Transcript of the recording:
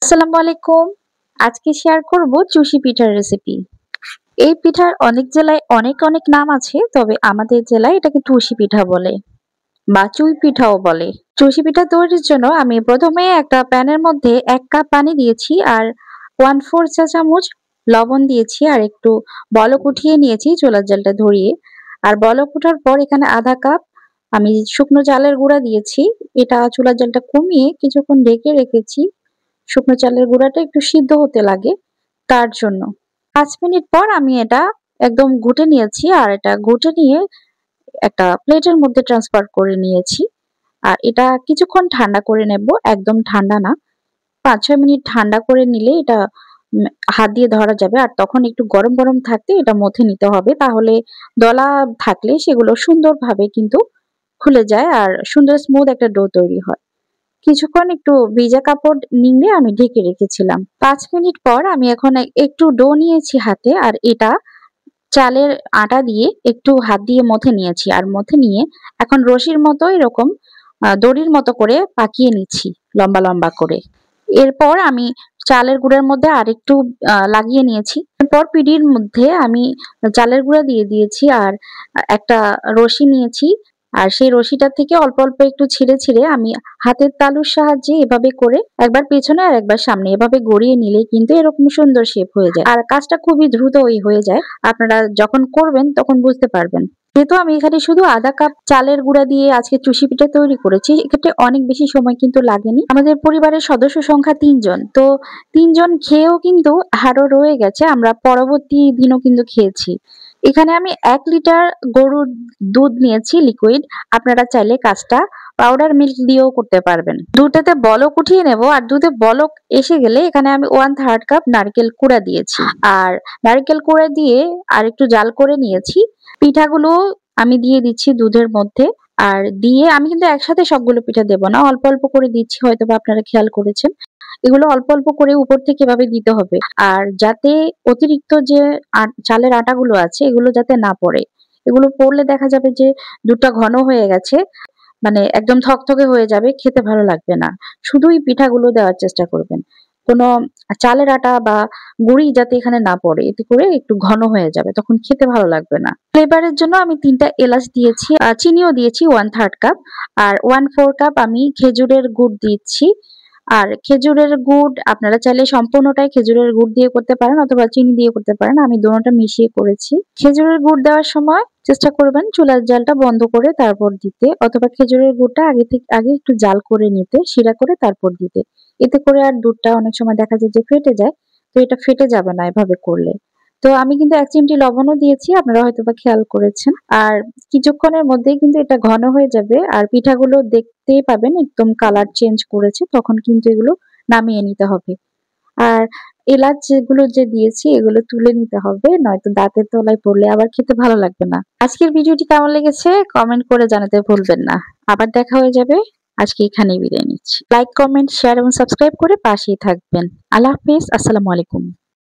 আসসালামু আলাইকুম। আজকে শেয়ার করব চুষি পিঠার রেসিপি। এই পিঠার অনেক জেলায় অনেক নাম আছে, তবে আমাদের জেলায় এটাকে টুসি পিঠা বলে বা চুই পিঠাও বলে। চুষি পিঠা তৈরির জন্য আমি প্রথমে একটা প্যানের মধ্যে ১ কাপ পানি দিয়েছি আর 1/4 চা চামচ লবণ দিয়েছি আর একটু বলক উঠিয়ে নিয়েছি চুলার জালটা ধরিয়ে। আর বলক ওঠার পর এখানে 1/2 কাপ আমি শুকনো চালের গুঁড়া দিয়েছি। এটা চুলার জালটা কমিয়ে কিছুক্ষণ ঢেকে রেখেছি। শুকনো চালের গুঁড়াটা একটু সিদ্ধ হতে লাগে তার জন্য। ৫ মিনিট পর আমি এটা একদম ঘুটে নিয়েছি আর এটা ঘুটে নিয়ে একটা প্লেটের মধ্যে ট্রান্সফার করে নিয়েছি। আর এটা কিছুক্ষণ ঠান্ডা করে নেব, একদম ঠান্ডা না। ৫-৬ মিনিট ঠান্ডা করে নিলে এটা হাত দিয়ে ধরা যাবে। আর তখন একটু গরম থাকতে এটা মথে নিতে হবে। তাহলে দলা থাকলে সেগুলো সুন্দরভাবে কিন্তু খুলে যায় আর সুন্দর স্মুথ একটা ডো তৈরি হয়। কিছুক্ষণ একটু ভিজা কাপড় নিংড়ে আমি ঢেকে রেখেছিলাম। ৫ মিনিট পর আমি এখন একটু ডো নিয়েছি হাতে আর এটা চালের আটা দিয়ে একটু হাত দিয়ে মথে নিয়েছি। আর মথে নিয়ে এখন রশির মতো এরকম দড়ির মতো করে পাকিয়ে নিচ্ছি লম্বা করে। এরপর আমি চালের গুঁড়ার মধ্যে আরেকটু লাগিয়ে নিয়েছি। এরপর পিঁড়ির মধ্যে আমি চালের গুঁড়া দিয়ে দিয়েছি আর একটা রশি নিয়েছি। আর সেই রশিটা থেকে অল্প একটু ছিঁড়ে আমি হাতের তালুর সাহায্যে এভাবে করে একবার পেছনে আর একবার সামনে এভাবে গড়িয়ে নিলেই কিন্তু এরকম সুন্দর শেপ হয়ে যায়। আর কাজটা খুবই দ্রুতই হয়ে যায়। আপনারা যখন করবেন তখন বুঝতে পারবেন। যেহেতু আমি এখানে শুধু 1/2 কাপ চালের গুঁড়া দিয়ে আজকে চুষি পিঠা তৈরি করেছি, এক্ষেত্রে অনেক বেশি সময় কিন্তু লাগেনি। আমাদের পরিবারের সদস্য সংখ্যা ৩ জন। তো ৩ জন খেয়েও কিন্তু আরো রয়ে গেছে। আমরা পরবর্তী দিনও কিন্তু খেয়েছি। এখানে আমি ১ লিটার গরুর দুধ নিয়েছি লিকুইড। আপনারা চাইলে কাজটা পাউডার মিল্ক দিয়েও করতে পারবেন। দুধটাতে বলক উঠিয়ে নেব আর দুধে বলক এসে গেলে এখানে আমি 1/3 কাপ নারকেল কুঁড়া দিয়েছি। আর নারকেল কুঁড়া দিয়ে আরেকটু জাল করে নিয়েছি। পিঠাগুলো আমি দিয়ে দিচ্ছি দুধের মধ্যে। আর দিয়ে আমি কিন্তু একসাথে সবগুলো পিঠা দেব না। অল্প করে দিচ্ছি, হয়তোবা আপনারা খেয়াল করেছেন। এগুলো অল্প করে উপর থেকে এভাবে দিতে হবে। আর যাতে অতিরিক্ত যে চালের আটাগুলো আছে এগুলো যাতে না পড়ে। এগুলো পড়লে দেখা যাবে যে দুধটা ঘন হয়ে গেছে। মানে একদম থকথকে হয়ে যাবে, খেতে ভালো লাগবে না। শুধুই পিঠাগুলো দেওয়ার চেষ্টা করবেন। কোনো চালের আটা বা গুঁড়ি যাতে এখানে না পড়ে। এতে করে একটু ঘন হয়ে যাবে। তখন খেতে ভালো লাগবে না। ফ্লেভারের জন্য আমি ৩ টা এলাচ দিয়েছি। চিনিও দিয়েছি 1/3 কাপ। আর 1/4 কাপ আমি খেজুরের গুড় দিচ্ছি। আর খেজুরের গুড় আপনারা চাইলে সম্পূর্ণটাই খেজুরের গুড় দিয়ে করতে পারেন অথবা চিনি দিয়ে করতে পারেন। আমি দোনোটা মিশিয়ে করেছি। খেজুরের গুড় দেওয়ার সময় চেষ্টা করবেন চুলার জালটা বন্ধ করে তারপর দিতে, অথবা খেজুরের গুড়টা আগে একটু জাল করে নিতে, শিরা করে তারপর দিতে। এতে করে আর দুধটা অনেক সময় দেখা যায় যে ফেটে যায়। তো এটা ফেটে যাবে না এভাবে করলে। তো আমি কিন্তু ১ চিমটি লবণও দিয়েছি, আপনারা হয়তোবা খেয়াল করেছেন। আর কিছুক্ষণের মধ্যেই কিন্তু এটা ঘন হয়ে যাবে আর পিঠাগুলো দেখতেই পাবেন একদম কালার চেঞ্জ করেছে, তখন কিন্তু এগুলো নামিয়ে নিতে হবে। আর এলাচ যেগুলো যে দিয়েছি এগুলো তুলে নিতে হবে, নয়তো দাঁতের তলায় পড়লে আবার খেতে ভালো লাগবে না। আজকের ভিডিওটি কেমন লেগেছে কমেন্ট করে জানাতে ভুলবেন না। আবার দেখা হয়ে যাবে। আজকে এখানেই বিদায় নিচ্ছি। লাইক, কমেন্ট, শেয়ার এবং সাবস্ক্রাইব করে পাশেই থাকবেন। আল্লাহ হাফেজ। আসসালামু আলাইকুম।